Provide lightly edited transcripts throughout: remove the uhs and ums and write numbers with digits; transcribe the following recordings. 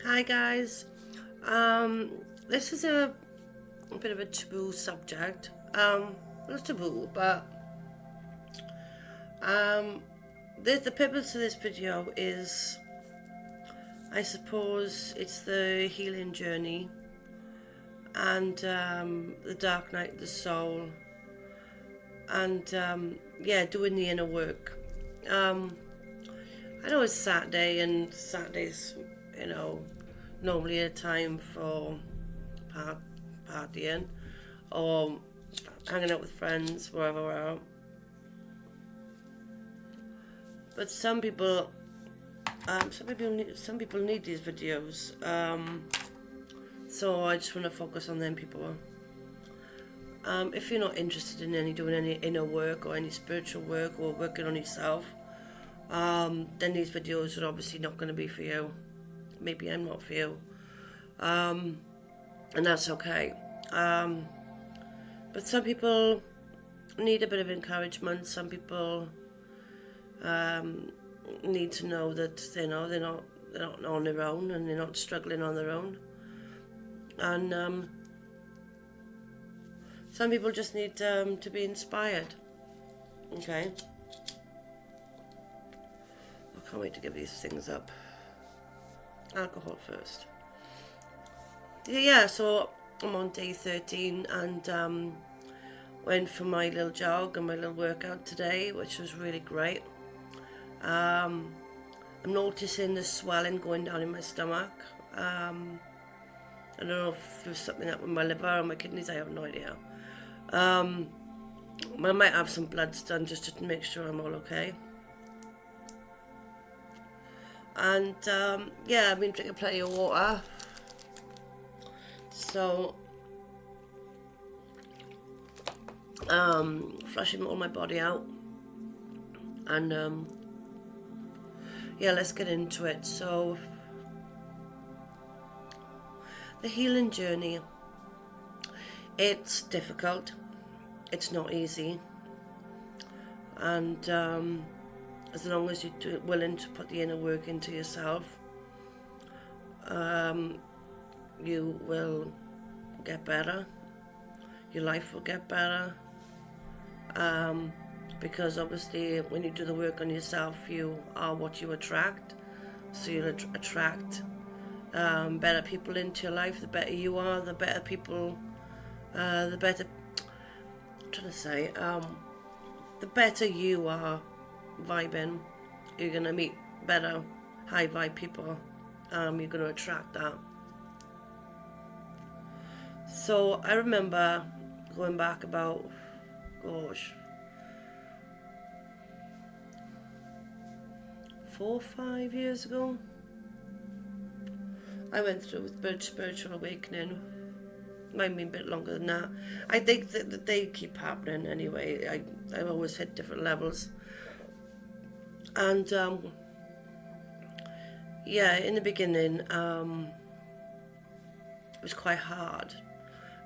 Hi guys. This is a bit of a taboo subject. Not taboo, but um, the purpose of this video is, I suppose, it's the healing journey and the dark night of the soul, and yeah, doing the inner work. Um, I know it's Saturday, and Saturdays, you know, normally a time for partying or hanging out with friends, wherever we're out. But some people need these videos. So I just want to focus on them people. If you're not interested in doing any inner work or any spiritual work or working on yourself, then these videos are obviously not going to be for you. Maybe I'm not for you. And that's okay. But some people need a bit of encouragement. Some people need to know that they're not on their own, and they're not struggling on their own. And some people just need to be inspired. Okay. I can't wait to give these things up. Alcohol first. Yeah, so I'm on day 13 and went for my little jog and my little workout today, which was really great. I'm noticing the swelling going down in my stomach. I don't know if there's something up with my liver or my kidneys, I have no idea. I might have some bloods done just to make sure I'm all okay. And yeah, I've been drinking plenty of water. So flushing all my body out. And yeah, let's get into it. So the healing journey, it's difficult, it's not easy, and as long as you're willing to put the inner work into yourself, you will get better, your life will get better, because obviously when you do the work on yourself, you are what you attract. So you'll attract better people into your life. The better you are, the better people, the better, I'm trying to say, the better you are vibing, you're going to meet better high vibe people. You're going to attract that. So I remember going back about, 4 or 5 years ago, I went through with spiritual awakening. Might be a bit longer than that. I think that they keep happening anyway. I've always hit different levels. And yeah, in the beginning, it was quite hard,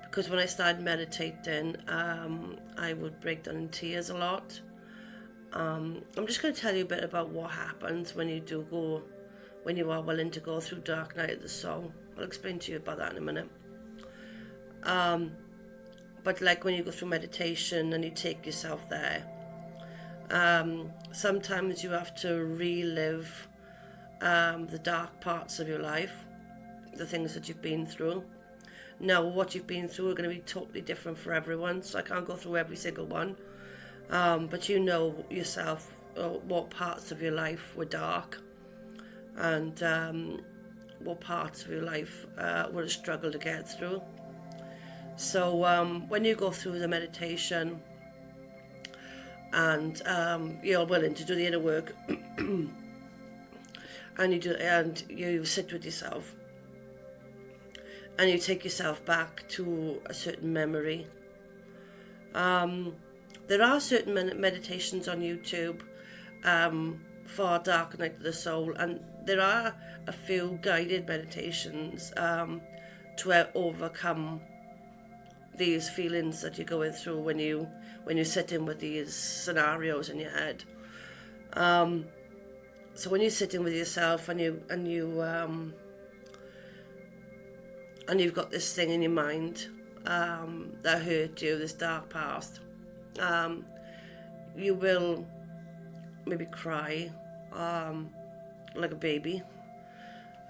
because when I started meditating, I would break down in tears a lot. I'm just going to tell you a bit about what happens when you are willing to go through dark night of the soul. I'll explain to you about that in a minute. But like when you go through meditation and you take yourself there, sometimes you have to relive the dark parts of your life, the things that you've been through. Now, what you've been through are going to be totally different for everyone, so I can't go through every single one. But you know yourself what parts of your life were dark, and what parts of your life were a struggle to get through. So when you go through the meditation and you're willing to do the inner work, and you sit with yourself and you take yourself back to a certain memory. There are certain meditations on YouTube for Dark Night of the Soul, and there are a few guided meditations to overcome these feelings that you're going through when you're sitting with these scenarios in your head. So when you're sitting with yourself and you and you've got this thing in your mind that hurt you, this dark past, you will maybe cry like a baby,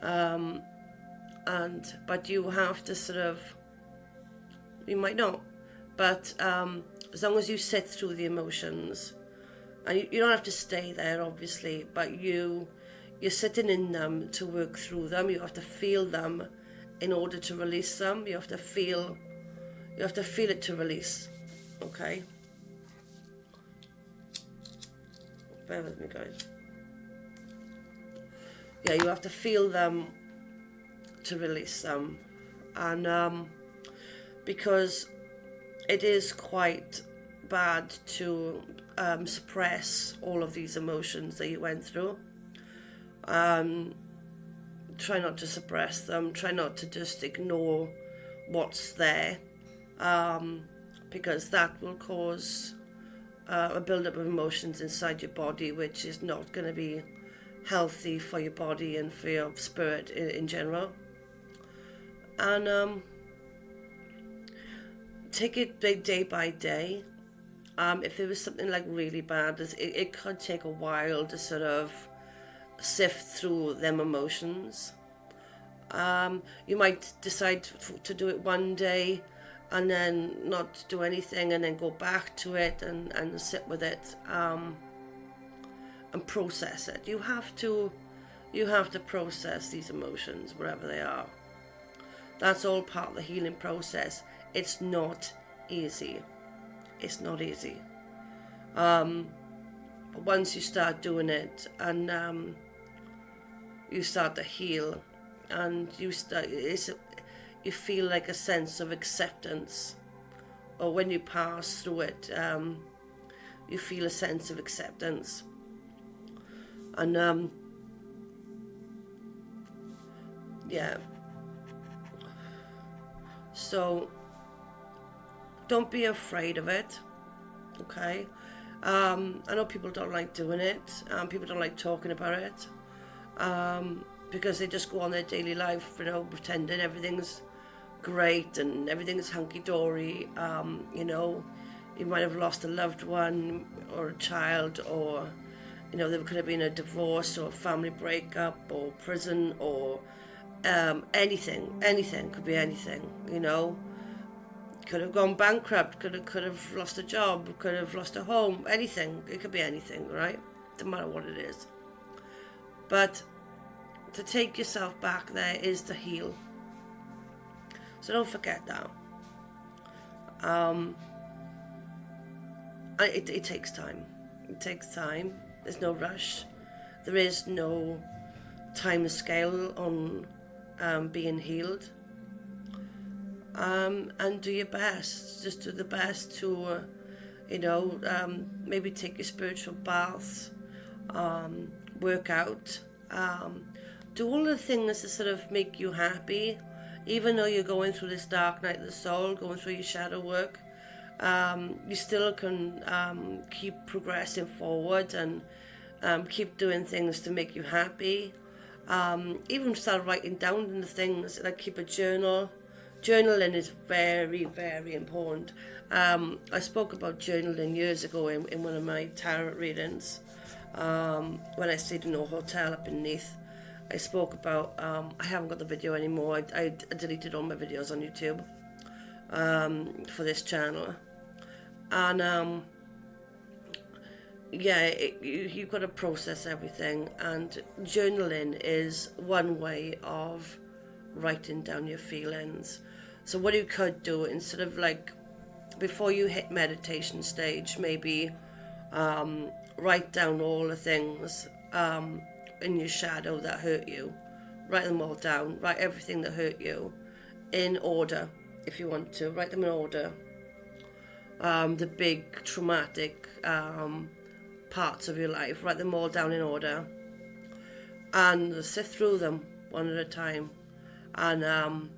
but you have to sort of, you might not, but as long as you sit through the emotions, and you don't have to stay there obviously, but you're sitting in them to work through them. You have to feel them in order to release them. You have to feel it to release. Okay, bear with me, guys. Yeah, you have to feel them to release them, and because it is quite bad to suppress all of these emotions that you went through. Try not to suppress them. Try not to just ignore what's there, because that will cause a build-up of emotions inside your body, which is not going to be healthy for your body and for your spirit in general. And take it day by day. If it was something like really bad, it could take a while to sort of sift through them emotions. You might decide to do it one day and then not do anything, and then go back to it and sit with it, and process it. You have to process these emotions, wherever they are. That's all part of the healing process. It's not easy. It's not easy. But once you start doing it, and you start to heal, and you feel like a sense of acceptance, or when you pass through it, you feel a sense of acceptance. And yeah, so don't be afraid of it, okay? I know people don't like doing it, people don't like talking about it, because they just go on their daily life, pretending everything's great and everything's hunky-dory. You might have lost a loved one or a child, or there could have been a divorce or a family breakup or prison, or anything could be anything. Could have gone bankrupt, could have lost a job, could have lost a home, anything. It could be anything, right? Doesn't matter what it is. But to take yourself back there is to heal. So don't forget that. It takes time. It takes time. There's no rush. There is no time scale on being healed. And do your best. Just do the best to, maybe take your spiritual baths, work out, do all the things that sort of make you happy, even though you're going through this dark night of the soul, going through your shadow work. You still can keep progressing forward and keep doing things to make you happy. Even start writing down the things, like keep a journal. Journaling is very, very important. I spoke about journaling years ago in one of my tarot readings, when I stayed in a hotel up in Neath. I spoke about, I haven't got the video anymore. I deleted all my videos on YouTube for this channel. And you've got to process everything, and journaling is one way of writing down your feelings. So what you could do, instead of before you hit meditation stage, maybe write down all the things in your shadow that hurt you. Write them all down. Write everything that hurt you in order, if you want to. Write them in order. The big traumatic parts of your life, write them all down in order, and sit through them one at a time, and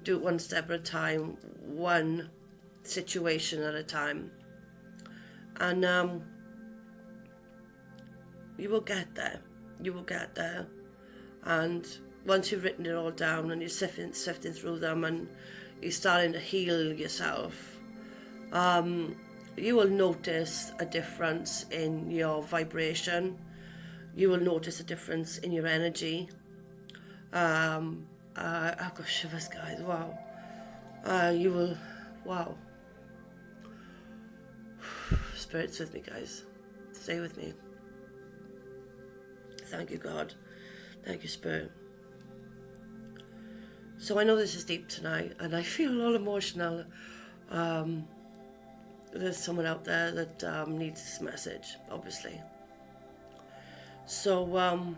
do it one step at a time, one situation at a time, and you will get there. And once you've written it all down and you're sifting through them and you're starting to heal yourself, you will notice a difference in your vibration. You will notice a difference in your energy. I've got shivers, guys. Wow. You will, wow. Spirit's with me, guys. Stay with me. Thank you, God. Thank you, Spirit. So I know this is deep tonight, and I feel all emotional. There's someone out there that needs this message, obviously. So,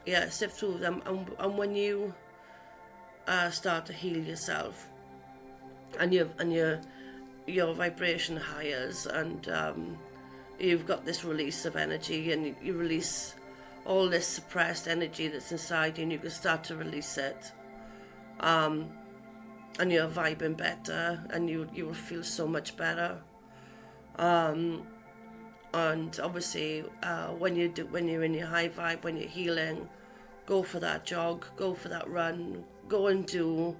yeah, sift through them, and when you start to heal yourself, and your vibration highes, and you've got this release of energy, and you release all this suppressed energy that's inside you, and you can start to release it, and you're vibing better, and you will feel so much better. And obviously, when you're in your high vibe, when you're healing, go for that jog, go for that run, go and do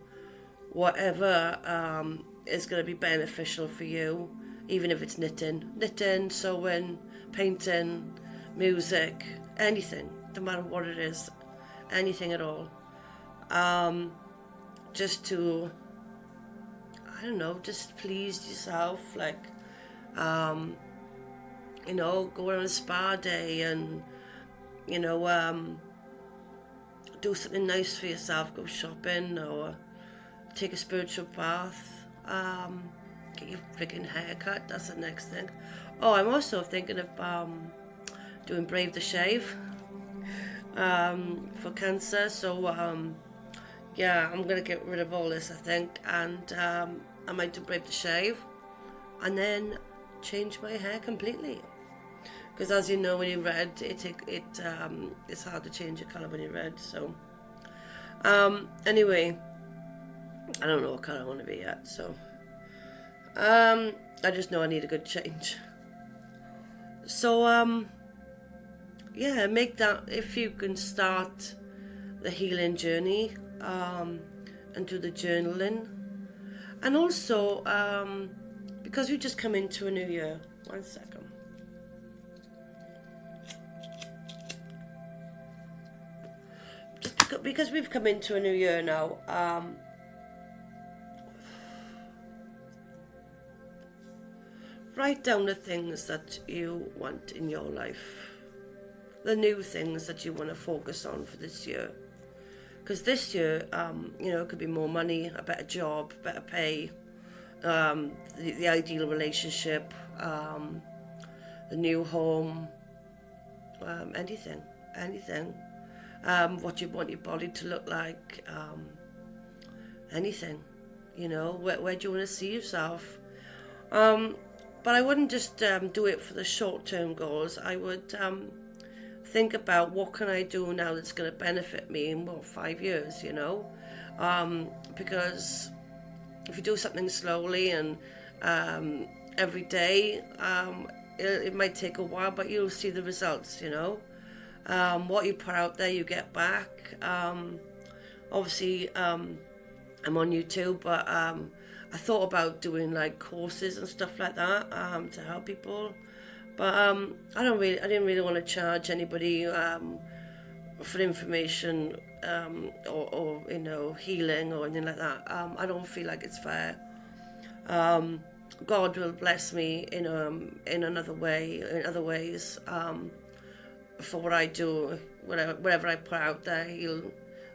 whatever is going to be beneficial for you, even if it's knitting, sewing, painting, music, anything, no matter what it is, anything at all. Just to, I don't know, just please yourself, like, you know, go on a spa day and, you know, do something nice for yourself, go shopping or take a spiritual bath, get your freaking haircut, that's the next thing. Oh, I'm also thinking of doing Brave the Shave for cancer, so yeah, I'm going to get rid of all this, I think, and I might do Brave the Shave and then change my hair completely. Because as you know, when you're red, it's hard to change your colour when you're red. So, anyway, I don't know what colour I want to be yet. So, I just know I need a good change. So, yeah, make that, if you can start the healing journey, and do the journaling. And also, because we just come into a new year. One second. Because we've come into a new year now, write down the things that you want in your life, the new things that you want to focus on for this year. Because this year, you know, it could be more money, a better job, better pay, the ideal relationship, the new home, anything. What you want your body to look like, anything, you know, where do you want to see yourself? But I wouldn't just do it for the short-term goals. I would think about what can I do now that's going to benefit me in, 5 years, you know, because if you do something slowly and every day, it might take a while, but you'll see the results, you know. What you put out there, you get back. Obviously, I'm on YouTube, but I thought about doing like courses and stuff like that to help people. But I didn't really want to charge anybody for information or you know, healing or anything like that. I don't feel like it's fair. God will bless me in another way, in other ways. For what I do, whatever I put out there,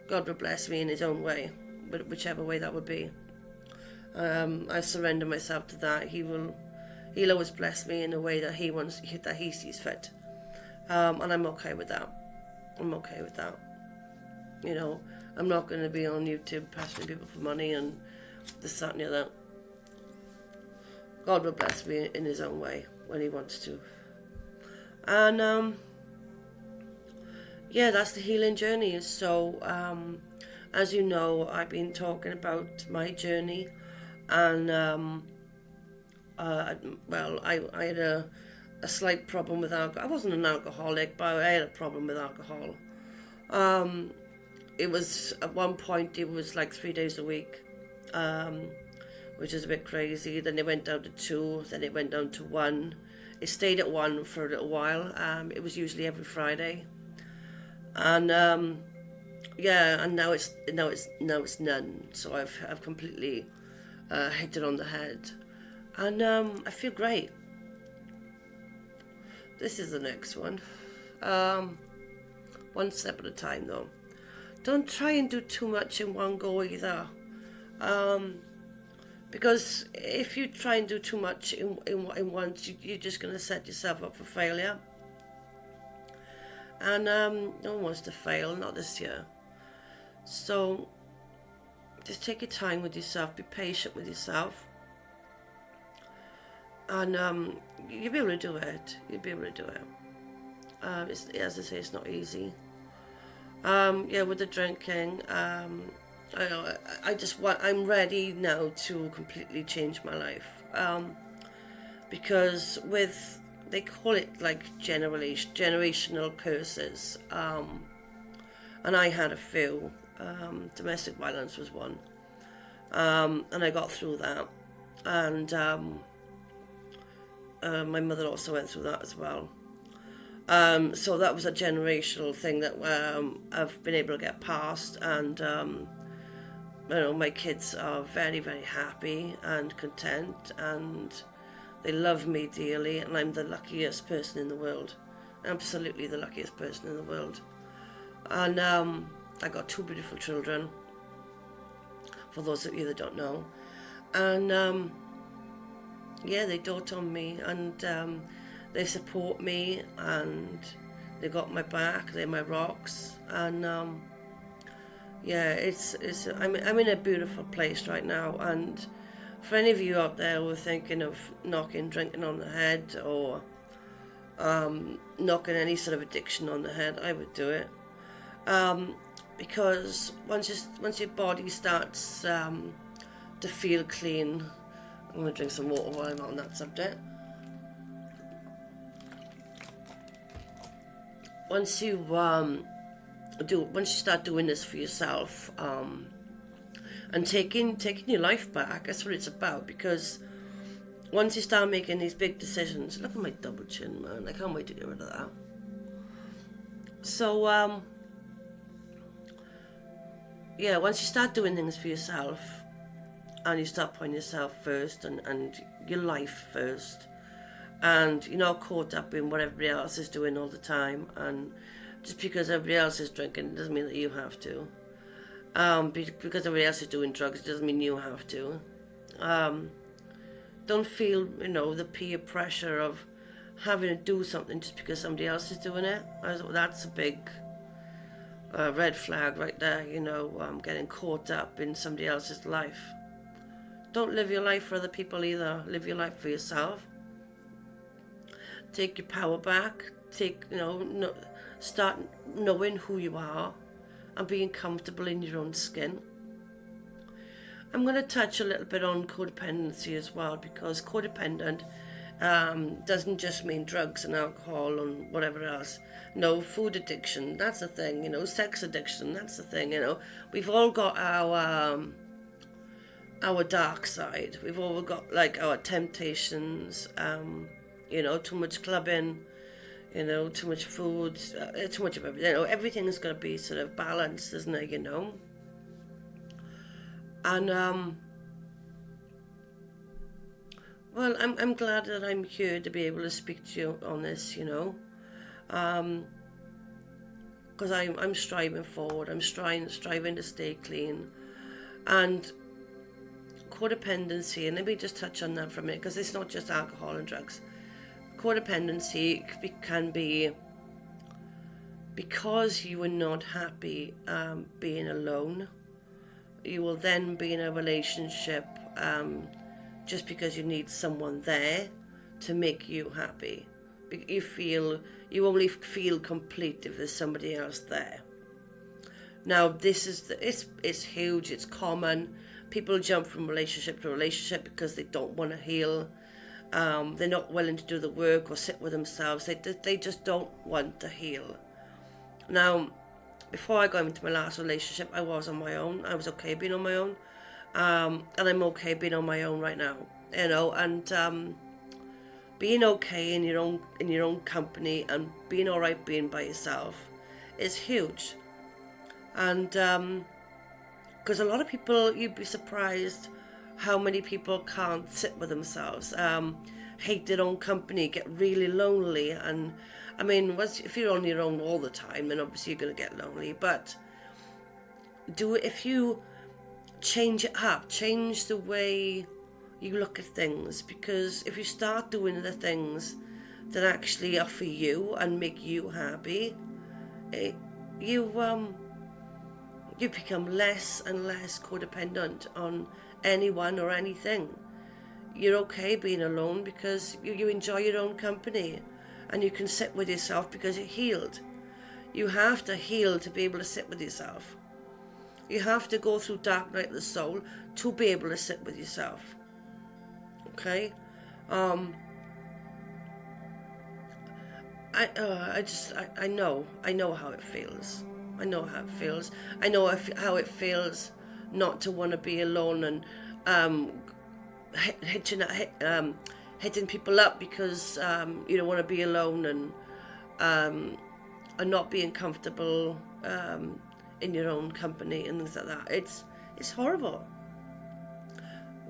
God will bless me in His own way, whichever way that would be. I surrender myself to that. He'll always bless me in a way that He sees fit, and I'm okay with that. You know, I'm not going to be on YouTube pestering people for money and this, that, and the other. God will bless me in His own way when He wants to, and yeah, that's the healing journey. So, as you know, I've been talking about my journey, and well, I had a slight problem with alcohol. I wasn't an alcoholic, but I had a problem with alcohol. It was, at one point, it was like 3 days a week, which is a bit crazy. Then it went down to 2, then it went down to 1. It stayed at 1 for a little while. It was usually every Friday. And yeah, and now it's none. So I've completely hit it on the head, and I feel great. This is the next one. One step at a time, though. Don't try and do too much in one go either, because if you try and do too much in once, you're just going to set yourself up for failure. And no one wants to fail, not this year. So just take your time with yourself, be patient with yourself, and you'll be able to do it. You'll be able to do it. As I say, it's not easy. Yeah, with the drinking, I'm ready now to completely change my life, because they call it like generational curses, and I had a few. Domestic violence was one, and I got through that, and my mother also went through that as well. So that was a generational thing that I've been able to get past, and my kids are very, very happy and content, and they love me dearly, and I'm the luckiest person in the world, absolutely the luckiest person in the world. And I got 2 beautiful children, for those of you that don't know, and yeah, they dote on me, and they support me, and they got my back. They're my rocks, and yeah, I'm in a beautiful place right now. And for any of you out there who are thinking of knocking drinking on the head, or knocking any sort of addiction on the head, I would do it. Because once your body starts to feel clean, I'm going to drink some water while I'm on that subject. Once you start doing this for yourself, and taking your life back, that's what it's about. Because once you start making these big decisions, look at my double chin, man. I can't wait to get rid of that. So yeah, once you start doing things for yourself, and you start putting yourself first, and your life first, and you're not caught up in what everybody else is doing all the time, and just because everybody else is drinking doesn't mean that you have to. Because everybody else is doing drugs doesn't mean you have to. Don't feel, the peer pressure of having to do something just because somebody else is doing it. That's a big red flag right there, getting caught up in somebody else's life. Don't live your life for other people either. Live your life for yourself. Take your power back. Start knowing who you are and being comfortable in your own skin. I'm going to touch a little bit on codependency as well, because codependent doesn't just mean drugs and alcohol and whatever else. No, food addiction, that's the thing. Sex addiction, that's the thing. We've all got our dark side. We've all got like our temptations. Too much clubbing. Too much food. Too much of everything. Everything's got to be sort of balanced, isn't it? And well, I'm glad that I'm here to be able to speak to you on this, because I'm striving forward. I'm striving to stay clean, and codependency. And let me just touch on that for a minute, because it's not just alcohol and drugs. Codependency can be because you are not happy being alone. You will then be in a relationship just because you need someone there to make you happy. You only feel complete if there's somebody else there. Now, this is it's huge. It's common. People jump from relationship to relationship because they don't want to heal. They're not willing to do the work or sit with themselves. They just don't want to heal. Now, before I got into my last relationship, I was on my own. I was okay being on my own. And I'm okay being on my own right now, and being okay in your own company and being all right being by yourself is huge. And because a lot of people, you'd be surprised how many people can't sit with themselves, hate their own company, get really lonely. And I mean, if you're on your own all the time, then obviously you're going to get lonely. But if you change it up, change the way you look at things, because if you start doing the things that actually are for you and make you happy, you become less and less codependent on anyone or anything. You're okay being alone because you enjoy your own company, and you can sit with yourself because you're healed. You have to heal to be able to sit with yourself. You have to go through dark night of the soul to be able to sit with yourself. Okay? I know how it feels. I know how it feels. I know how it feels not to want to be alone and hitting people up because you don't want to be alone, and not being comfortable in your own company and things like that. It's horrible.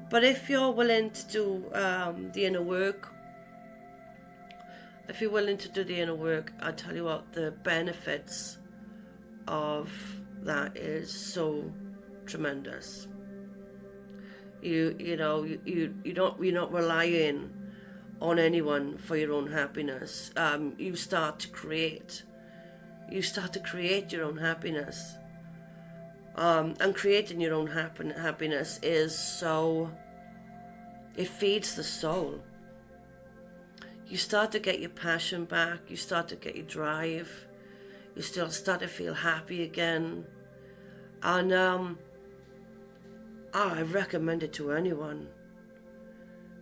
But if you're willing to do the inner work, I tell you what, the benefits of that is so tremendous. You're not relying on anyone for your own happiness. You start to create your own happiness. And creating your own happiness it feeds the soul. You start to get your passion back. You start to get your drive. You still start to feel happy again. And I recommend it to anyone.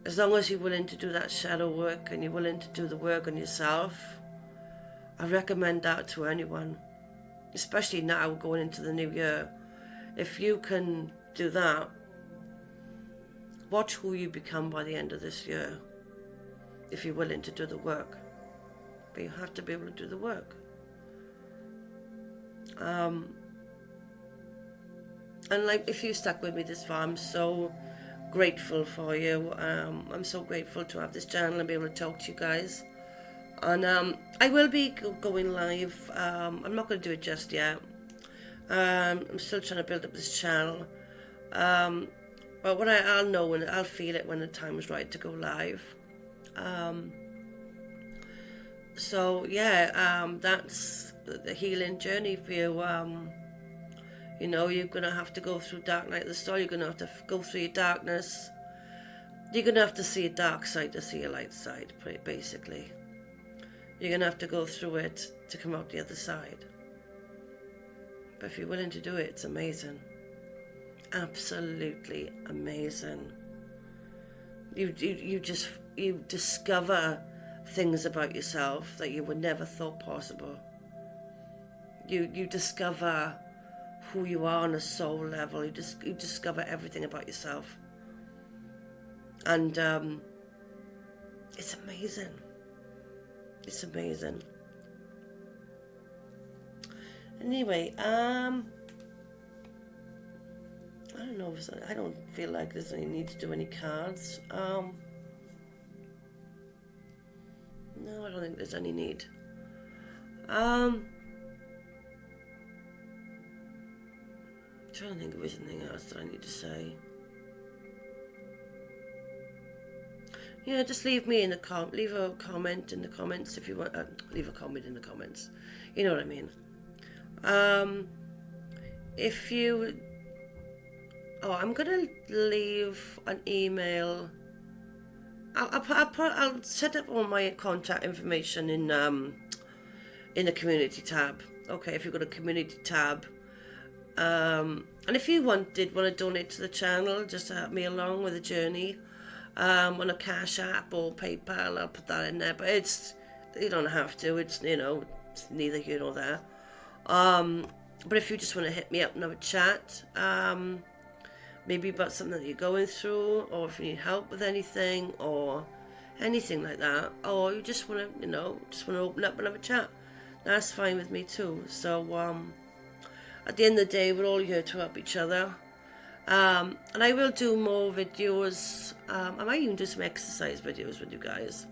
As long as you're willing to do that shadow work and you're willing to do the work on yourself, I recommend that to anyone. Especially now going into the new year. If you can do that, watch who you become by the end of this year. If you're willing to do the work. But you have to be able to do the work. And if you stuck with me this far, I'm so grateful for you. I'm so grateful to have this channel and be able to talk to you guys. And I will be going live. I'm not going to do it just yet. I'm still trying to build up this channel. But I'll know and I'll feel it when the time is right to go live. That's the healing journey for you. You're going to have to go through dark night of the soul. You're going to have to go through your darkness. You're going to have to see a dark side to see a light side, basically. You're going to have to go through it to come out the other side. But if you're willing to do it, it's amazing. Absolutely amazing. You discover things about yourself that you would never thought possible. You discover who you are on a soul level. You discover everything about yourself. And it's amazing. It's amazing. Anyway, I don't know. I don't feel like there's any need to do any cards. No, I don't think there's any need. I'm trying to think if there's anything else that I need to say. Yeah, just leave me leave a comment in the comments if you want. Leave a comment in the comments. You know what I mean. If you, I'm gonna leave an email. I'll set up all my contact information in the community tab. Okay, if you've got a community tab, and if you want to donate to the channel just to help me along with the journey, on a Cash App or PayPal, I'll put that in there. But you don't have to. It's it's neither here nor there. But if you just want to hit me up and have a chat, maybe about something that you're going through, or if you need help with anything, or anything like that, or you just want to, just want to open up and have a chat, that's fine with me too. So at the end of the day, we're all here to help each other. And I will do more videos. I might even do some exercise videos with you guys.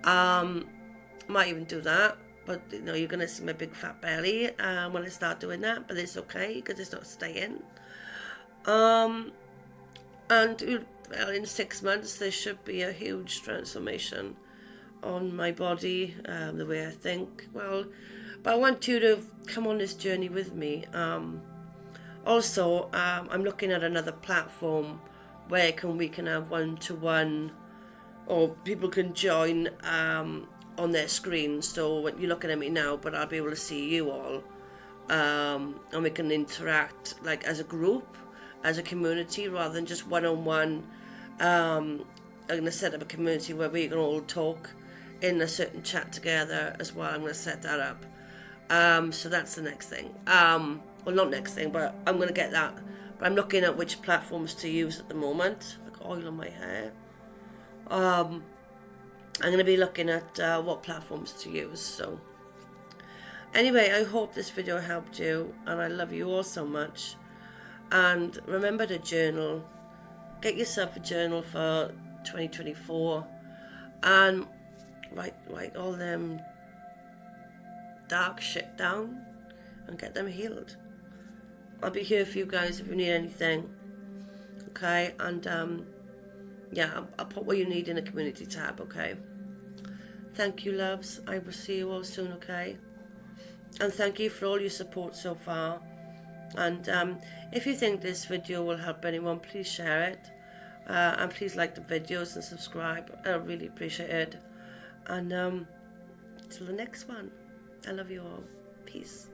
Might even do that, but you're gonna see my big fat belly when I start doing that, but it's okay because it's not staying. And well, in 6 months there should be a huge transformation on my body, the way I think. Well, but I want you to come on this journey with me. Also, I'm looking at another platform where we can have one-to-one, or people can join on their screen. So when you're looking at me now, but I'll be able to see you all, and we can interact like as a group, as a community, rather than just one-on-one. I'm going to set up a community where we can all talk in a certain chat together as well. I'm going to set that up. So that's the next thing. Well, not next thing, but I'm going to get that. But I'm looking at which platforms to use at the moment. I've got oil on my hair. I'm going to be looking at what platforms to use. So anyway, I hope this video helped you, and I love you all so much. And remember to journal. Get yourself a journal for 2024, and write all them dark shit down and get them healed. I'll be here for you guys if you need anything. Okay, and yeah, I'll put what you need in the community tab. Okay. Thank you, loves. I will see you all soon. Okay. And thank you for all your support so far. And if you think this video will help anyone, please share it. And please like the videos and subscribe. I really appreciate it. And till the next one, I love you all. Peace.